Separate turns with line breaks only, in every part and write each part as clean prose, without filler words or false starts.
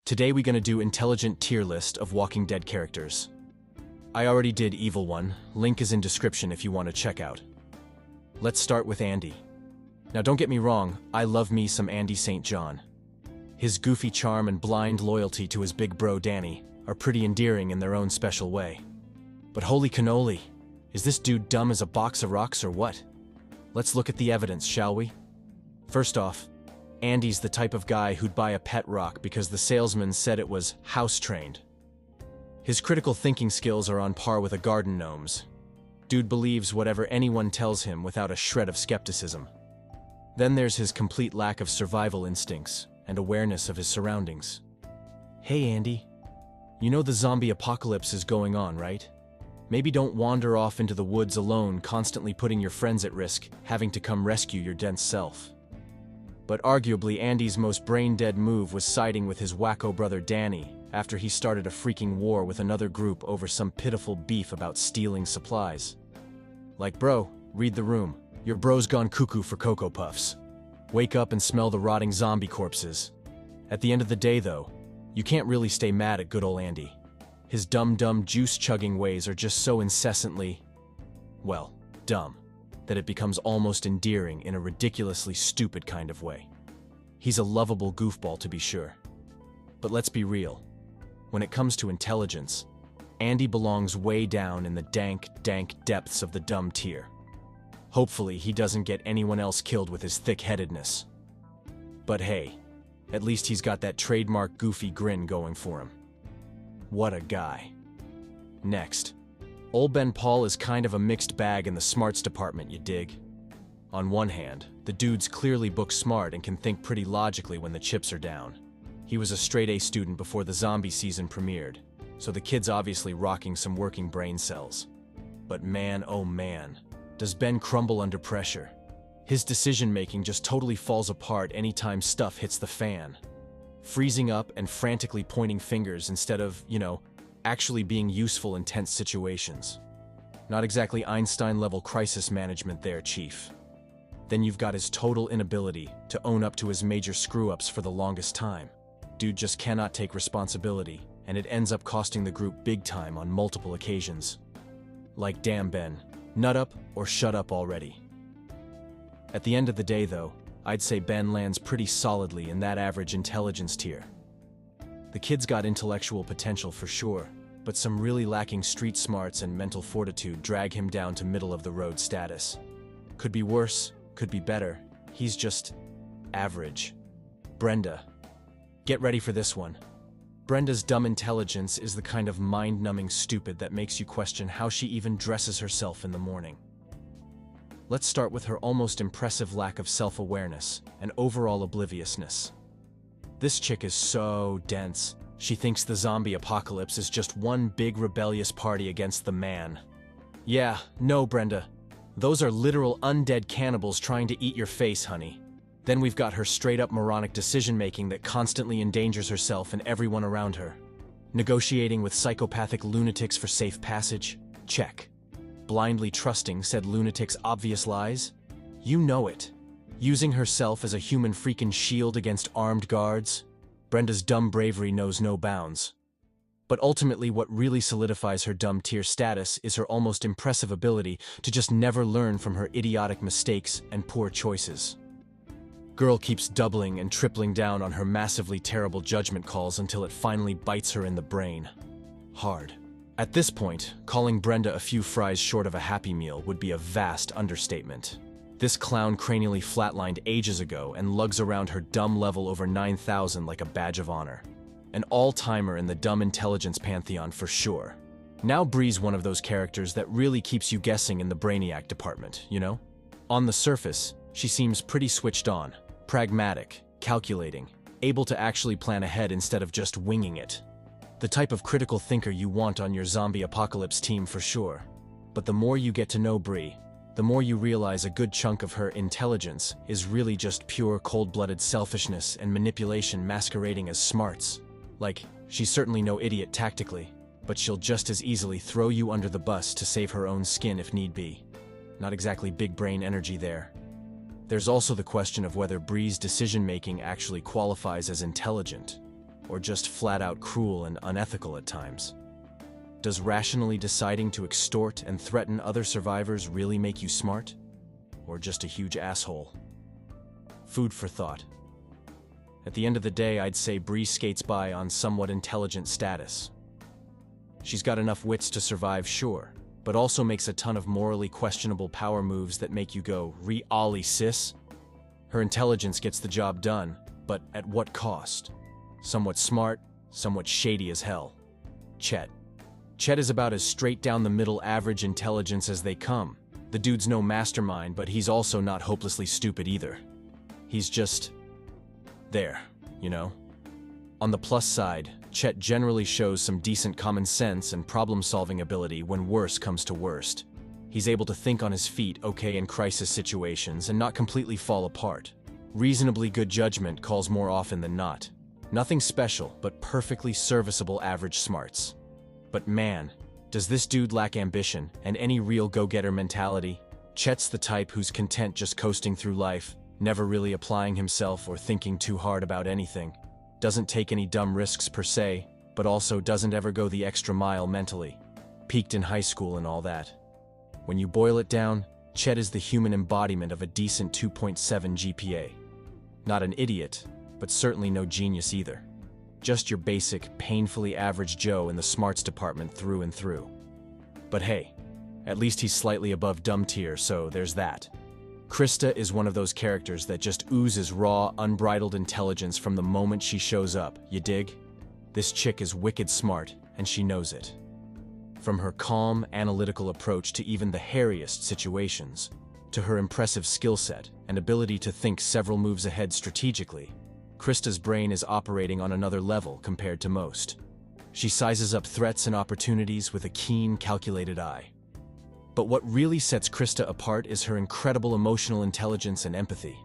Today we're gonna do intelligent tier list of Walking Dead characters. I already did Evil One, link is in description if you want to check out. Let's start with Andy. Now don't get me wrong, I love me some Andy St. John. His goofy charm and blind loyalty to his big bro Danny are pretty endearing in their own special way. But holy cannoli, is this dude dumb as a box of rocks or what? Let's look at the evidence, shall we? First off, Andy's the type of guy who'd buy a pet rock because the salesman said it was house-trained. His critical thinking skills are on par with a garden gnome's. Dude believes whatever anyone tells him without a shred of skepticism. Then there's his complete lack of survival instincts and awareness of his surroundings. Hey Andy, you know the zombie apocalypse is going on, right? Maybe don't wander off into the woods alone, constantly putting your friends at risk, having to come rescue your dense self. But arguably Andy's most brain-dead move was siding with his wacko brother Danny after he started a freaking war with another group over some pitiful beef about stealing supplies. Like, bro, read the room. Your bro's gone cuckoo for Cocoa Puffs. Wake up and smell the rotting zombie corpses. At the end of the day, though, you can't really stay mad at good ol' Andy. His dumb juice-chugging ways are just so incessantly, well, dumb, that it becomes almost endearing in a ridiculously stupid kind of way. He's a lovable goofball to be sure. But let's be real. When it comes to intelligence, Andy belongs way down in the dank depths of the dumb tier. Hopefully he doesn't get anyone else killed with his thick-headedness. But hey, at least he's got that trademark goofy grin going for him. What a guy. Next, old Ben Paul is kind of a mixed bag in the smarts department, you dig? On one hand, the dude's clearly book smart and can think pretty logically when the chips are down. He was a straight A student before the zombie season premiered, so the kid's obviously rocking some working brain cells. But man, oh man, does Ben crumble under pressure. His decision-making just totally falls apart anytime stuff hits the fan. Freezing up and frantically pointing fingers instead of, actually being useful in tense situations. Not exactly Einstein-level crisis management there, Chief. Then you've got his total inability to own up to his major screw-ups for the longest time. Dude just cannot take responsibility, and it ends up costing the group big time on multiple occasions. Like, damn Ben, nut up or shut up already. At the end of the day, though, I'd say Ben lands pretty solidly in that average intelligence tier. The kid's got intellectual potential for sure, but some really lacking street smarts and mental fortitude drag him down to middle-of-the-road status. Could be worse, could be better. He's just average. Brenda. Get ready for this one. Brenda's dumb intelligence is the kind of mind-numbing stupid that makes you question how she even dresses herself in the morning. Let's start with her almost impressive lack of self-awareness and overall obliviousness. This chick is so dense, she thinks the zombie apocalypse is just one big rebellious party against the man. Yeah, no, Brenda. Those are literal undead cannibals trying to eat your face, honey. Then we've got her straight-up moronic decision-making that constantly endangers herself and everyone around her. Negotiating with psychopathic lunatics for safe passage? Check. Blindly trusting said lunatic's obvious lies? You know it. Using herself as a human freaking shield against armed guards? Brenda's dumb bravery knows no bounds. But ultimately what really solidifies her dumb tier status is her almost impressive ability to just never learn from her idiotic mistakes and poor choices. Girl keeps doubling and tripling down on her massively terrible judgment calls until it finally bites her in the brain. Hard. At this point, calling Brenda a few fries short of a Happy Meal would be a vast understatement. This clown cranially flatlined ages ago and lugs around her dumb level over 9,000 like a badge of honor. An all-timer in the dumb intelligence pantheon for sure. Now Bree's one of those characters that really keeps you guessing in the brainiac department, you know? On the surface, she seems pretty switched on, pragmatic, calculating, able to actually plan ahead instead of just winging it. The type of critical thinker you want on your zombie apocalypse team for sure. But the more you get to know Bree, the more you realize a good chunk of her intelligence is really just pure cold-blooded selfishness and manipulation masquerading as smarts. Like, she's certainly no idiot tactically, but she'll just as easily throw you under the bus to save her own skin if need be. Not exactly big brain energy there. There's also the question of whether Bree's decision-making actually qualifies as intelligent. or just flat out cruel and unethical at times? Does rationally deciding to extort and threaten other survivors really make you smart? Or just a huge asshole? Food for thought. At the end of the day, I'd say Bree skates by on somewhat intelligent status. She's got enough wits to survive, sure, but also makes a ton of morally questionable power moves that make you go, "Re-ollie, sis?" Her intelligence gets the job done, but at what cost? Somewhat smart, somewhat shady as hell. Chet. Chet is about as straight down the middle average intelligence as they come. The dude's no mastermind, but he's also not hopelessly stupid either. He's just there, you know? On the plus side, Chet generally shows some decent common sense and problem-solving ability when worse comes to worst. He's able to think on his feet okay in crisis situations and not completely fall apart. Reasonably good judgment calls more often than not. Nothing special, but perfectly serviceable average smarts. But man, does this dude lack ambition and any real go-getter mentality? Chet's the type who's content just coasting through life, never really applying himself or thinking too hard about anything. Doesn't take any dumb risks per se, but also doesn't ever go the extra mile mentally. Peaked in high school and all that. When you boil it down, Chet is the human embodiment of a decent 2.7 GPA. Not an idiot, but certainly no genius either. Just your basic, painfully average Joe in the smarts department through and through. But hey, at least he's slightly above dumb tier, so there's that. Krista is one of those characters that just oozes raw, unbridled intelligence from the moment she shows up, you dig? This chick is wicked smart, and she knows it. From her calm, analytical approach to even the hairiest situations, to her impressive skill set and ability to think several moves ahead strategically, Krista's brain is operating on another level compared to most. She sizes up threats and opportunities with a keen, calculated eye. But what really sets Krista apart is her incredible emotional intelligence and empathy.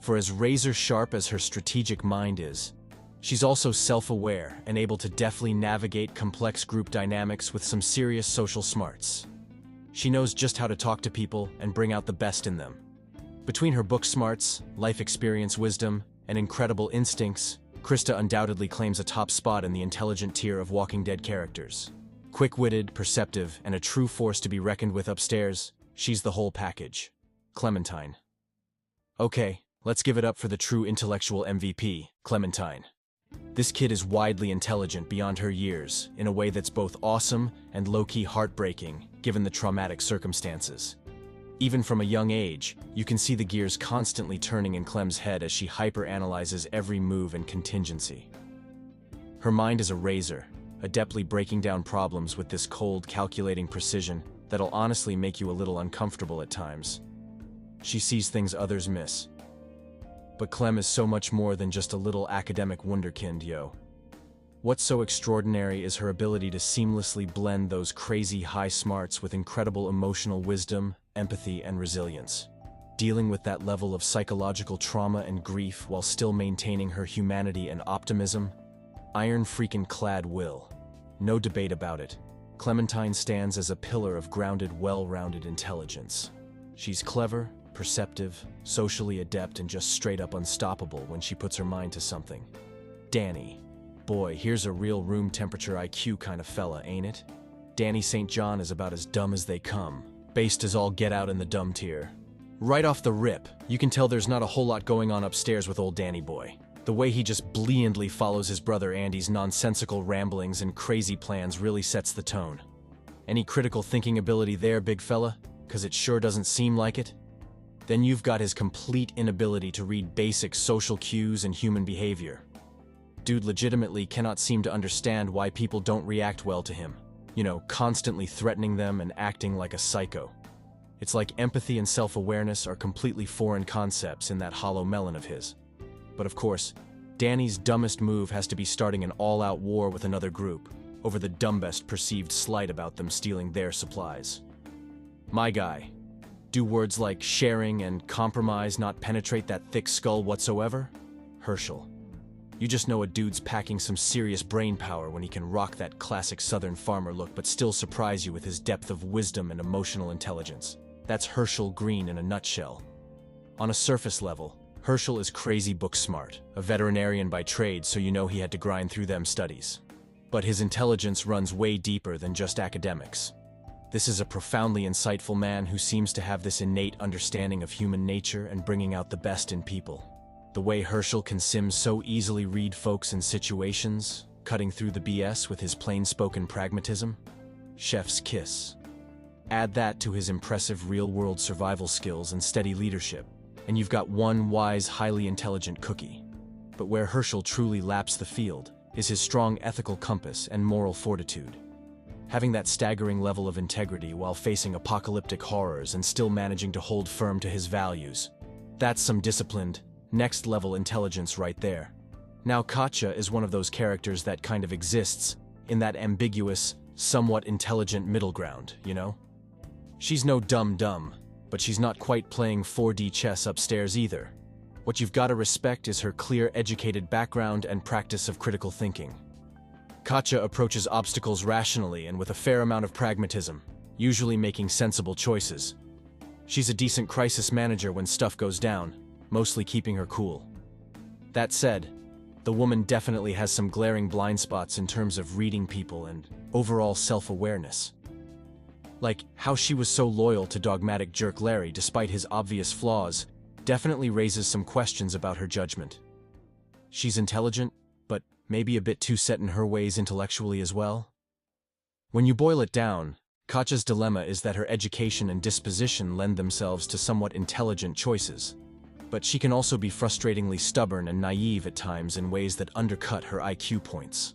For as razor-sharp as her strategic mind is, she's also self-aware and able to deftly navigate complex group dynamics with some serious social smarts. She knows just how to talk to people and bring out the best in them. Between her book smarts, life experience wisdom, and incredible instincts, Krista undoubtedly claims a top spot in the intelligent tier of Walking Dead characters. Quick-witted, perceptive, and a true force to be reckoned with upstairs, she's the whole package. Clementine. Okay, let's give it up for the true intellectual MVP, Clementine. This kid is widely intelligent beyond her years, in a way that's both awesome and low-key heartbreaking, given the traumatic circumstances. Even from a young age, you can see the gears constantly turning in Clem's head as she hyper-analyzes every move and contingency. Her mind is a razor, adeptly breaking down problems with this cold, calculating precision that'll honestly make you a little uncomfortable at times. She sees things others miss. But Clem is so much more than just a little academic wunderkind, yo. What's so extraordinary is her ability to seamlessly blend those crazy high smarts with incredible emotional wisdom, empathy, and resilience. Dealing with that level of psychological trauma and grief while still maintaining her humanity and optimism. Iron-freaking-clad will. No debate about it. Clementine stands as a pillar of grounded, well-rounded intelligence. She's clever, perceptive, socially adept, and just straight-up unstoppable when she puts her mind to something. Danny. Boy, here's a real room-temperature IQ kind of fella, ain't it? Danny St. John is about as dumb as they come. Based as all get out in the dumb tier. Right off the rip, you can tell there's not a whole lot going on upstairs with old Danny boy. The way he just blandly follows his brother Andy's nonsensical ramblings and crazy plans really sets the tone. Any critical thinking ability there, big fella? 'Cause it sure doesn't seem like it. Then you've got his complete inability to read basic social cues and human behavior. Dude legitimately cannot seem to understand why people don't react well to him. You know, constantly threatening them and acting like a psycho. It's like empathy and self-awareness are completely foreign concepts in that hollow melon of his. But of course, Danny's dumbest move has to be starting an all-out war with another group, over the dumbest perceived slight about them stealing their supplies. My guy. Do words like sharing and compromise not penetrate that thick skull whatsoever? Herschel. You just know a dude's packing some serious brain power when he can rock that classic Southern farmer look but still surprise you with his depth of wisdom and emotional intelligence. That's Herschel Green in a nutshell. On a surface level, Herschel is crazy book smart, a veterinarian by trade, so you know he had to grind through them studies. But his intelligence runs way deeper than just academics. This is a profoundly insightful man who seems to have this innate understanding of human nature and bringing out the best in people. The way Herschel can so easily read folks and situations, cutting through the BS with his plain-spoken pragmatism. Chef's kiss. Add that to his impressive real-world survival skills and steady leadership, and you've got one wise, highly intelligent cookie. But where Herschel truly laps the field is his strong ethical compass and moral fortitude. Having that staggering level of integrity while facing apocalyptic horrors and still managing to hold firm to his values. That's some disciplined, next-level intelligence right there. Now Katja is one of those characters that kind of exists in that ambiguous, somewhat intelligent middle ground, you know? She's no dumb, but she's not quite playing 4D chess upstairs either. What you've got to respect is her clear, educated background and practice of critical thinking. Katja approaches obstacles rationally and with a fair amount of pragmatism, usually making sensible choices. She's a decent crisis manager when stuff goes down, mostly keeping her cool. That said, the woman definitely has some glaring blind spots in terms of reading people and overall self-awareness. Like, how she was so loyal to dogmatic jerk Larry despite his obvious flaws definitely raises some questions about her judgment. She's intelligent, but maybe a bit too set in her ways intellectually as well. When you boil it down, Katja's dilemma is that her education and disposition lend themselves to somewhat intelligent choices. But she can also be frustratingly stubborn and naive at times in ways that undercut her IQ points.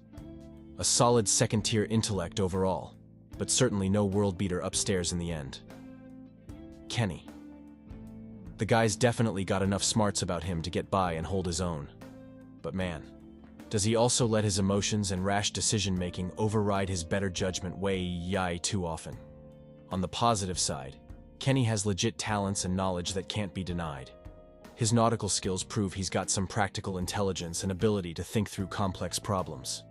A solid second-tier intellect overall, but certainly no world-beater upstairs in the end. Kenny. The guy's definitely got enough smarts about him to get by and hold his own. But man, does he also let his emotions and rash decision-making override his better judgment way too often. On the positive side, Kenny has legit talents and knowledge that can't be denied. His nautical skills prove he's got some practical intelligence and ability to think through complex problems.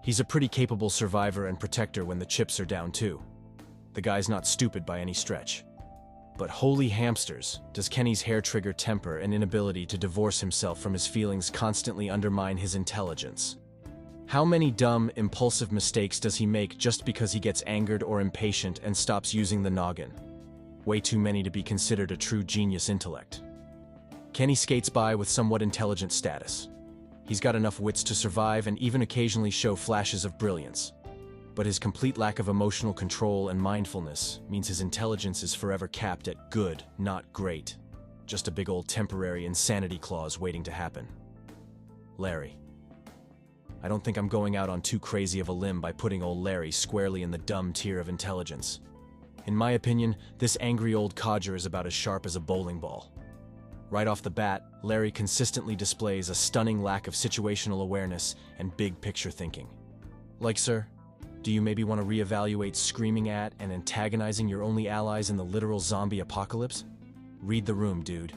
He's a pretty capable survivor and protector when the chips are down too. The guy's not stupid by any stretch. But holy hamsters, does Kenny's hair-trigger temper and inability to divorce himself from his feelings constantly undermine his intelligence. How many dumb, impulsive mistakes does he make just because he gets angered or impatient and stops using the noggin? Way too many to be considered a true genius intellect. Kenny skates by with somewhat intelligent status. He's got enough wits to survive and even occasionally show flashes of brilliance. But his complete lack of emotional control and mindfulness means his intelligence is forever capped at good, not great. Just a big old temporary insanity clause waiting to happen. Larry. I don't think I'm going out on too crazy of a limb by putting old Larry squarely in the dumb tier of intelligence. In my opinion, this angry old codger is about as sharp as a bowling ball. Right off the bat, Larry consistently displays a stunning lack of situational awareness and big-picture thinking. Like, sir, do you maybe want to reevaluate screaming at and antagonizing your only allies in the literal zombie apocalypse? Read the room, dude.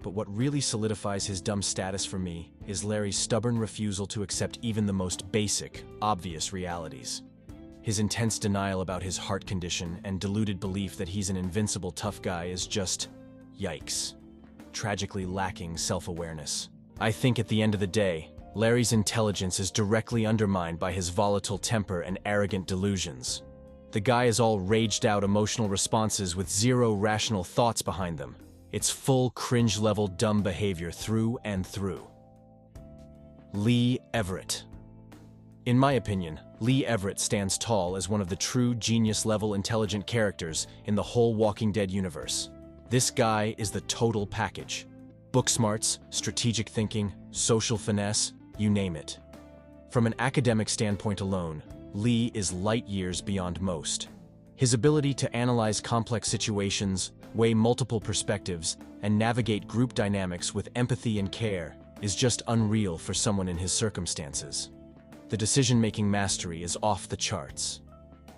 But what really solidifies his dumb status for me is Larry's stubborn refusal to accept even the most basic, obvious realities. His intense denial about his heart condition and deluded belief that he's an invincible tough guy is just, yikes. Tragically lacking self-awareness. I think at the end of the day, Larry's intelligence is directly undermined by his volatile temper and arrogant delusions. The guy is all raged-out emotional responses with zero rational thoughts behind them. It's full cringe-level dumb behavior through and through. Lee Everett. In my opinion, Lee Everett stands tall as one of the true genius-level intelligent characters in the whole Walking Dead universe. This guy is the total package. Book smarts, strategic thinking, social finesse, you name it. From an academic standpoint alone, Lee is light years beyond most. His ability to analyze complex situations, weigh multiple perspectives, and navigate group dynamics with empathy and care is just unreal for someone in his circumstances. The decision-making mastery is off the charts.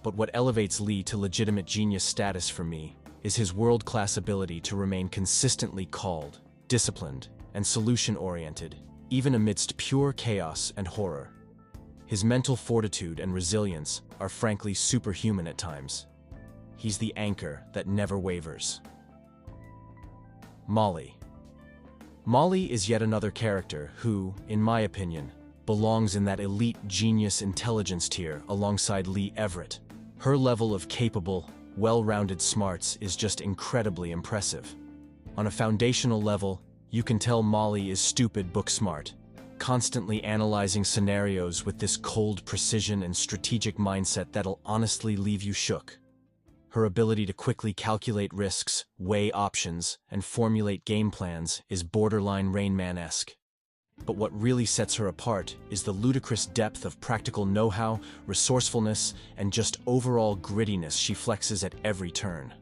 But what elevates Lee to legitimate genius status for me is his world-class ability to remain consistently calm, disciplined, and solution-oriented, even amidst pure chaos and horror. His mental fortitude and resilience are frankly superhuman at times. He's the anchor that never wavers. Molly. Molly is yet another character who, in my opinion, belongs in that elite genius intelligence tier alongside Lee Everett. Her level of capable, well-rounded smarts is just incredibly impressive. On a foundational level, you can tell Molly is stupid book smart, constantly analyzing scenarios with this cold precision and strategic mindset that'll honestly leave you shook. Her ability to quickly calculate risks, weigh options, and formulate game plans is borderline Rain Man-esque. But what really sets her apart is the ludicrous depth of practical know-how, resourcefulness, and just overall grittiness she flexes at every turn.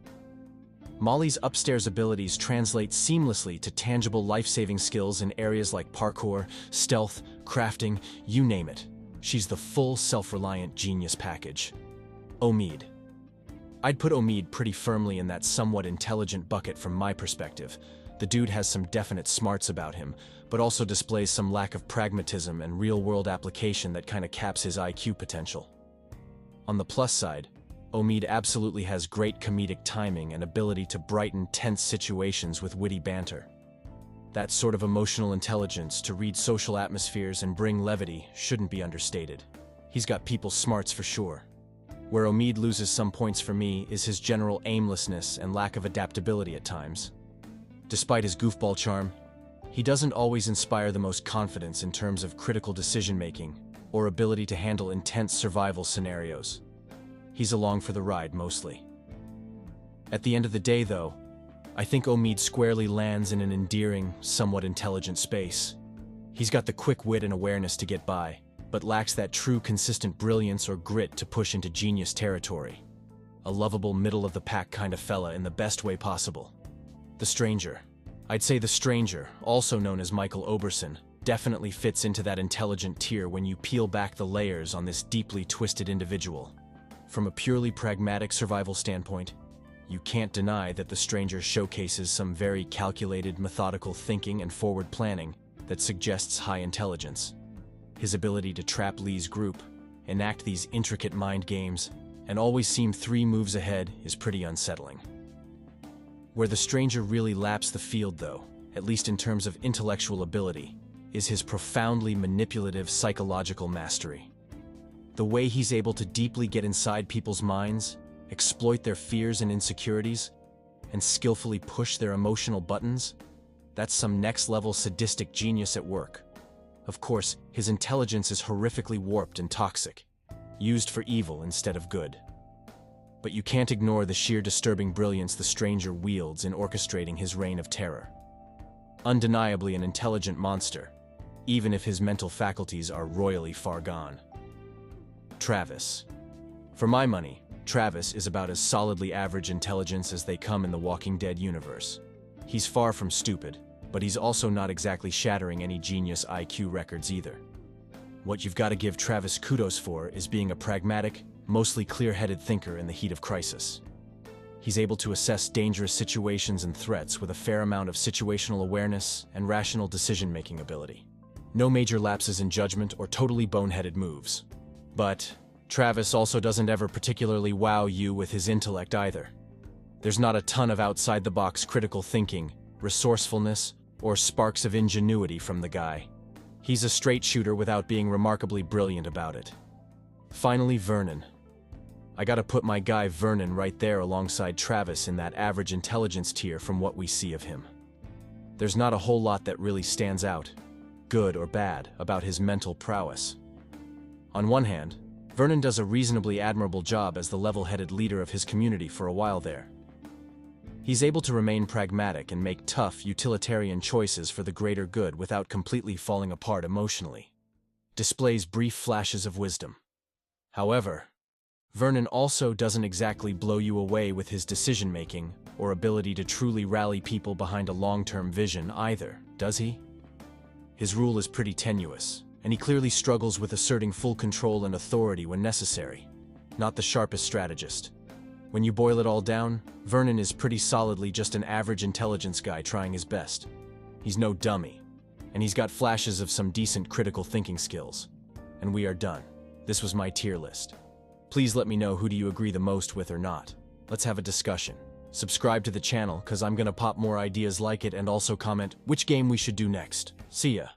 Molly's upstairs abilities translate seamlessly to tangible life-saving skills in areas like parkour, stealth, crafting, you name it. She's the full self-reliant genius package. Omid. I'd put Omid pretty firmly in that somewhat intelligent bucket from my perspective. The dude has some definite smarts about him, but also displays some lack of pragmatism and real-world application that kinda caps his IQ potential. On the plus side, Omid absolutely has great comedic timing and ability to brighten tense situations with witty banter. That sort of emotional intelligence to read social atmospheres and bring levity shouldn't be understated. He's got people's smarts for sure. Where Omid loses some points for me is his general aimlessness and lack of adaptability at times. Despite his goofball charm, he doesn't always inspire the most confidence in terms of critical decision-making or ability to handle intense survival scenarios. He's along for the ride mostly. At the end of the day, though, I think Omid squarely lands in an endearing, somewhat intelligent space. He's got the quick wit and awareness to get by, but lacks that true consistent brilliance or grit to push into genius territory. A lovable middle-of-the-pack kind of fella in the best way possible. The Stranger. I'd say The Stranger, also known as Michael Oberson, definitely fits into that intelligent tier when you peel back the layers on this deeply twisted individual. From a purely pragmatic survival standpoint, you can't deny that The Stranger showcases some very calculated, methodical thinking and forward planning that suggests high intelligence. His ability to trap Lee's group, enact these intricate mind games, and always seem 3 moves ahead is pretty unsettling. Where The Stranger really laps the field, though, at least in terms of intellectual ability, is his profoundly manipulative psychological mastery. The way he's able to deeply get inside people's minds, exploit their fears and insecurities, and skillfully push their emotional buttons, that's some next-level sadistic genius at work. Of course, his intelligence is horrifically warped and toxic, used for evil instead of good. But you can't ignore the sheer disturbing brilliance The Stranger wields in orchestrating his reign of terror. Undeniably an intelligent monster, even if his mental faculties are royally far gone. Travis. For my money, Travis is about as solidly average intelligence as they come in the Walking Dead universe. He's far from stupid, but he's also not exactly shattering any genius IQ records either. What you've got to give Travis kudos for is being a pragmatic, mostly clear-headed thinker in the heat of crisis. He's able to assess dangerous situations and threats with a fair amount of situational awareness and rational decision-making ability. No major lapses in judgment or totally boneheaded moves. But Travis also doesn't ever particularly wow you with his intellect either. There's not a ton of outside-the-box critical thinking, resourcefulness, or sparks of ingenuity from the guy. He's a straight shooter without being remarkably brilliant about it. Finally, Vernon. I gotta put my guy Vernon right there alongside Travis in that average intelligence tier from what we see of him. There's not a whole lot that really stands out, good or bad, about his mental prowess. On one hand, Vernon does a reasonably admirable job as the level-headed leader of his community for a while there. He's able to remain pragmatic and make tough, utilitarian choices for the greater good without completely falling apart emotionally. Displays brief flashes of wisdom. However, Vernon also doesn't exactly blow you away with his decision-making or ability to truly rally people behind a long-term vision either, does he? His rule is pretty tenuous, and he clearly struggles with asserting full control and authority when necessary. Not the sharpest strategist. When you boil it all down, Vernon is pretty solidly just an average intelligence guy trying his best. He's no dummy, and he's got flashes of some decent critical thinking skills. And we are done. This was my tier list. Please let me know who do you agree the most with or not. Let's have a discussion. Subscribe to the channel, cause I'm gonna pop more ideas like it, and also comment which game we should do next. See ya.